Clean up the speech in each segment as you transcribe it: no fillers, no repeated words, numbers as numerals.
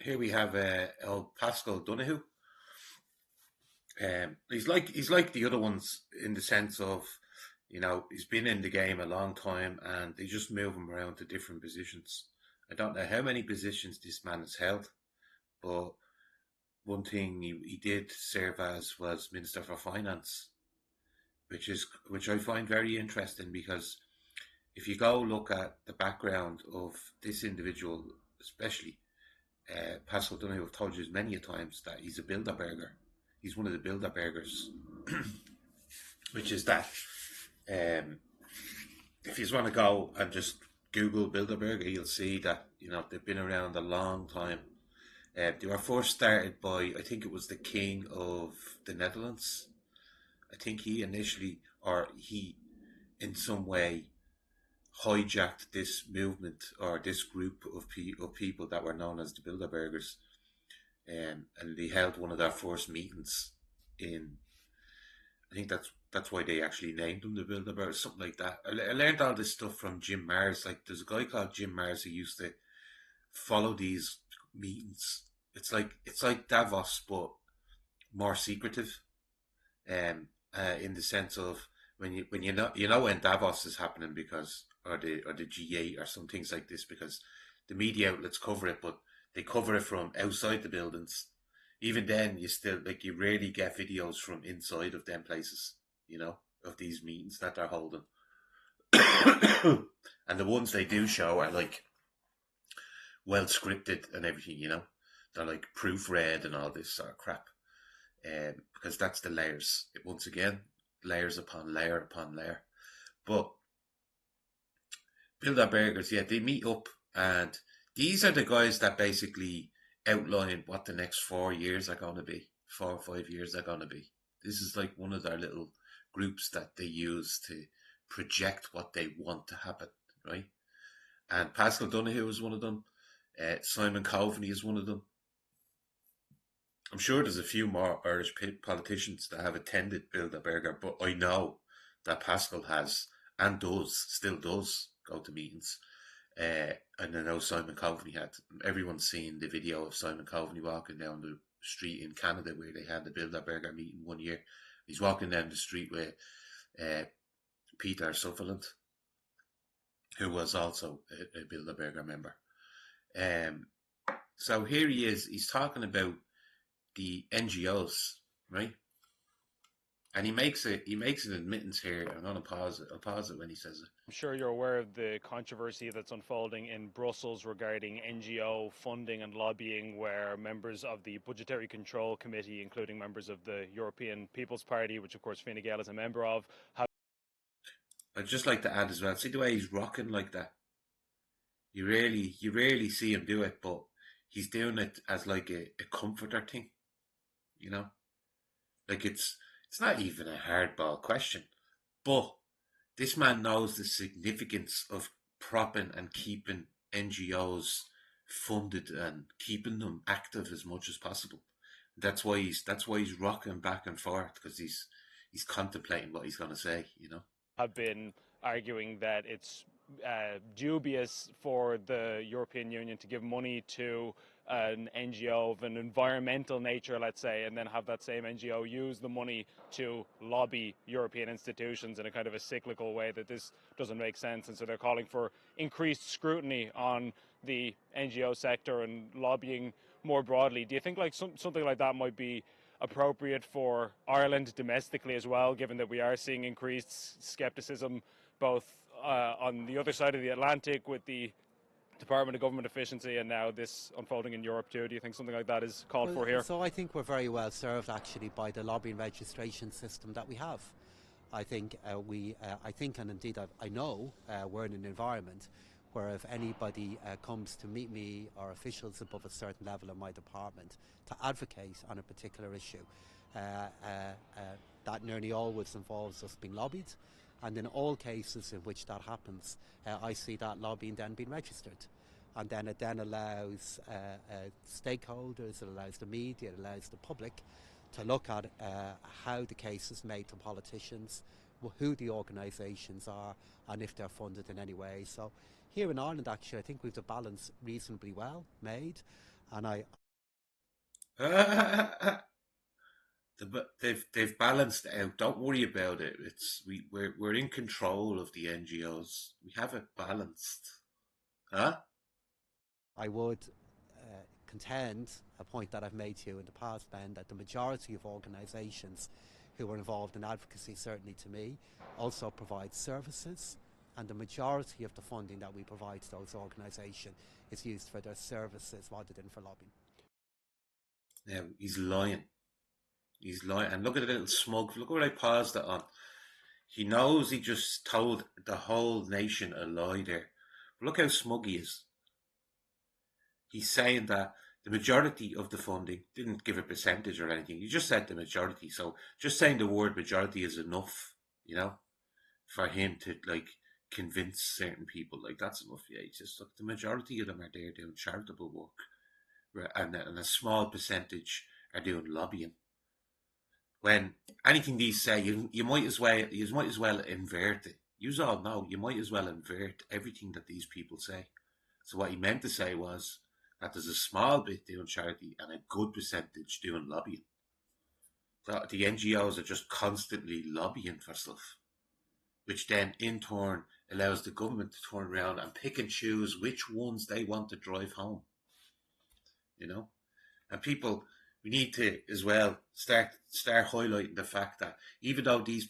Here we have old Pascal Donohue. He's like the other ones in the sense of, he's been in the game a long time, and they just move him around to different positions. I don't know how many positions this man has held, but one thing he did serve as was Minister for Finance, which I find very interesting because if you go look at the background of this individual, especially Pascal Donoghue, I've told you many a times that he's a Bilderberger. He's one of the Bilderbergers, which is that um, if you just want to go and just Google Bilderberger, you'll see that they've been around a long time. They were first started by, I think it was the King of the Netherlands. I think he initially, or he in some way hijacked this movement or this group of people that were known as the Bilderbergers, and they held one of their first meetings in. I think that's why they actually named them the Bilderbergers, something like that. I learned all this stuff from Jim Mars. Like, there's a guy called Jim Mars who used to follow these meetings. It's like Davos, but more secretive. In the sense of when you know when Davos is happening because or the G8 or some things like this because the media outlets cover it, but they cover it from outside the buildings. Even then, you rarely get videos from inside of them places, of these meetings that they're holding. And the ones they do show are like well scripted and everything, They're like proofread and all this sort of crap. Because that's the layers. Once again, layers upon layer upon layer. But Bilderbergers, yeah, they meet up, and these are the guys that basically outline what the next 4 years are going to be. 4 or 5 years are going to be. This is like one of their little groups that they use to project what they want to happen, right? And Pascal Donoghue is one of them. Simon Coveney is one of them. I'm sure there's a few more Irish politicians that have attended Bilderberger, but I know that Pascal has and still does go to meetings. And I know Simon Coveney had. Everyone's seen the video of Simon Coveney walking down the street in Canada where they had the Bilderberger meeting one year. He's walking down the street with uh, Peter Sutherland, who was also a Bilderberger member. Um, so here he is. He's talking about the NGOs, right? And he makes an admittance here. I'm gonna pause it. I'll pause it when he says it. I'm sure you're aware of the controversy that's unfolding in Brussels regarding NGO funding and lobbying, where members of the Budgetary Control Committee, including members of the European People's Party, which of course Fine Gael is a member of, have I'd just like to add as well. See the way he's rocking like that. You rarely see him do it, but he's doing it as like a comforter thing. You know, like it's not even a hardball question, but this man knows the significance of propping and keeping NGOs funded and keeping them active as much as possible. That's why he's rocking back and forth because he's contemplating what he's going to say. have been arguing that it's dubious for the European Union to give money to an NGO of an environmental nature, let's say, and then have that same NGO use the money to lobby European institutions in a kind of a cyclical way, that this doesn't make sense. And so they're calling for increased scrutiny on the NGO sector and lobbying more broadly. Do you think like something like that might be appropriate for Ireland domestically as well, given that we are seeing increased scepticism both on the other side of the Atlantic with the Department of Government Efficiency and now this unfolding in Europe too? Do you think something like that is called Well, for here? so I think we're very well served actually by the lobbying registration system that we have. I think, and indeed I know, we're in an environment where if anybody comes to meet me or officials above a certain level in my department to advocate on a particular issue, uh, uh, uh, that nearly always involves us being lobbied. And in all cases in which that happens, I see that lobbying then being registered. And then it then allows stakeholders, it allows the media, it allows the public to look at how the case is made to politicians, who the organisations are, and if they're funded in any way. So here in Ireland, actually, I think we've the balance reasonably well made. And I They've balanced it out. Don't worry about it. We're in control of the NGOs. We have it balanced, huh? I would contend a point that I've made to you in the past, Ben, that the majority of organisations who are involved in advocacy, certainly to me, also provide services, and the majority of the funding that we provide to those organisations is used for their services rather than for lobbying. Now he's lying. He's lying. And look at the little smug. Look what I paused it on. He knows he just told the whole nation a lie there. But look how smug he is. He's saying that the majority of the funding, didn't give a percentage or anything. He just said the majority. So just saying the word majority is enough, for him to convince certain people. That's enough. Yeah, he just look, the majority of them are there doing charitable work, and a small percentage are doing lobbying. When anything these say, you might as well invert it. You all know you might as well invert everything that these people say. So what he meant to say was that there's a small bit doing charity and a good percentage doing lobbying. That the NGOs are just constantly lobbying for stuff, which then in turn allows the government to turn around and pick and choose which ones they want to drive home. And people, we need to as well start highlighting the fact that even though these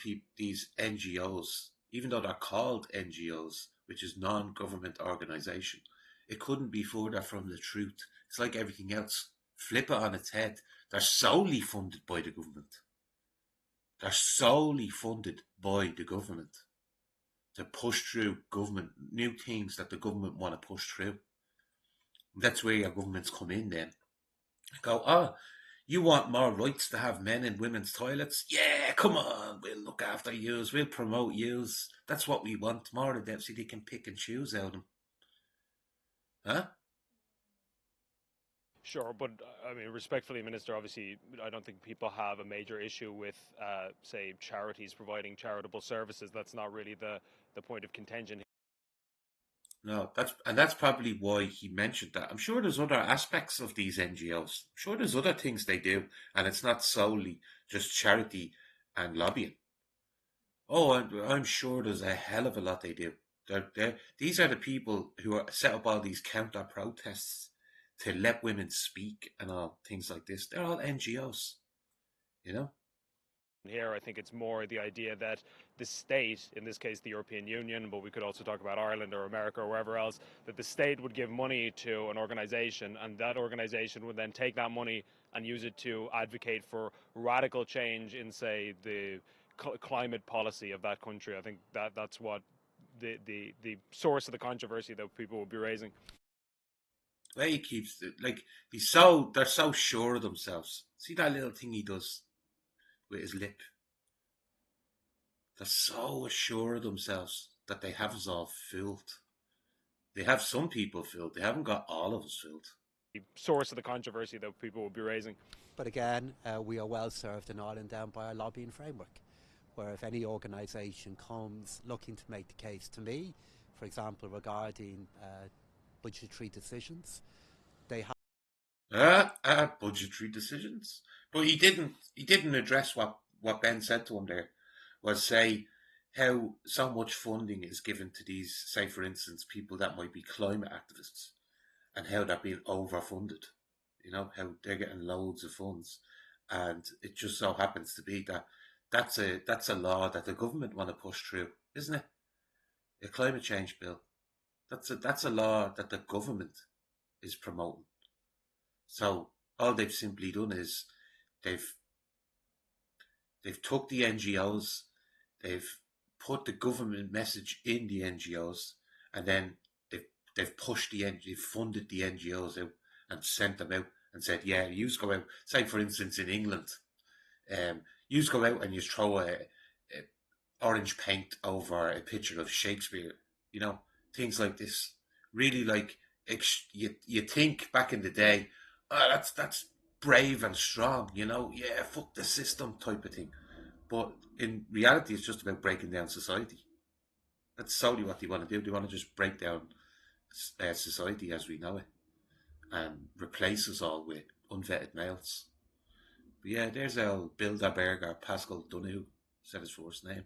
NGOs, even though they're called NGOs, which is non-government organisation, it couldn't be further from the truth. It's like everything else. Flip it on its head. They're solely funded by the government. They're solely funded by the government to push through government new things that the government want to push through. And that's where your governments come in then. Go, you want more rights to have men in women's toilets? Yeah, come on, we'll look after yous, we'll promote yous. That's what we want, more of them, so they can pick and choose out of them. Huh? Sure, but I mean, respectfully, Minister, obviously, I don't think people have a major issue with, say, charities providing charitable services. That's not really the point of contention. No, that's probably why he mentioned that. I'm sure there's other aspects of these NGOs. I'm sure there's other things they do, and it's not solely just charity and lobbying. Oh, I'm sure there's a hell of a lot they do. These are the people who are set up all these counter protests to let women speak and all things like this. They're all NGOs, you know. Here, I think it's more the idea that the state, in this case the European Union, but we could also talk about Ireland or America or wherever else, that the state would give money to an organisation, and that organisation would then take that money and use it to advocate for radical change in, say, the climate policy of that country. I think that's what the source of the controversy that people will be raising. Well, he keeps it they're so sure of themselves. See that little thing he does with his lip? They're so assured of themselves that they have us all fooled. They have some people fooled. They haven't got all of us fooled. The source of the controversy that people will be raising. But again, we are well served in Ireland down by our lobbying framework, where if any organisation comes looking to make the case to me, for example, regarding budgetary decisions, they have budgetary decisions. But he didn't address what Ben said to him there, was say how so much funding is given to these, say for instance, people that might be climate activists, and how they're being overfunded. How they're getting loads of funds, and it just so happens to be that that's a law that the government want to push through, isn't it? A climate change bill. That's a law that the government is promoting. So all they've simply done is they've took the NGOs, they've put the government message in the NGOs, and then they've funded the NGOs out and sent them out and said, yeah, you go out. Say for instance in England, you go out and you throw a orange paint over a picture of Shakespeare. Things like this. Really, you think back in the day, that's brave and strong. Yeah, fuck the system type of thing. But in reality, it's just about breaking down society. That's solely what they want to do. They want to just break down society as we know it. and replace us all with unvetted males. But yeah, there's our Bilderberger, Pascal Donohue, said his first name.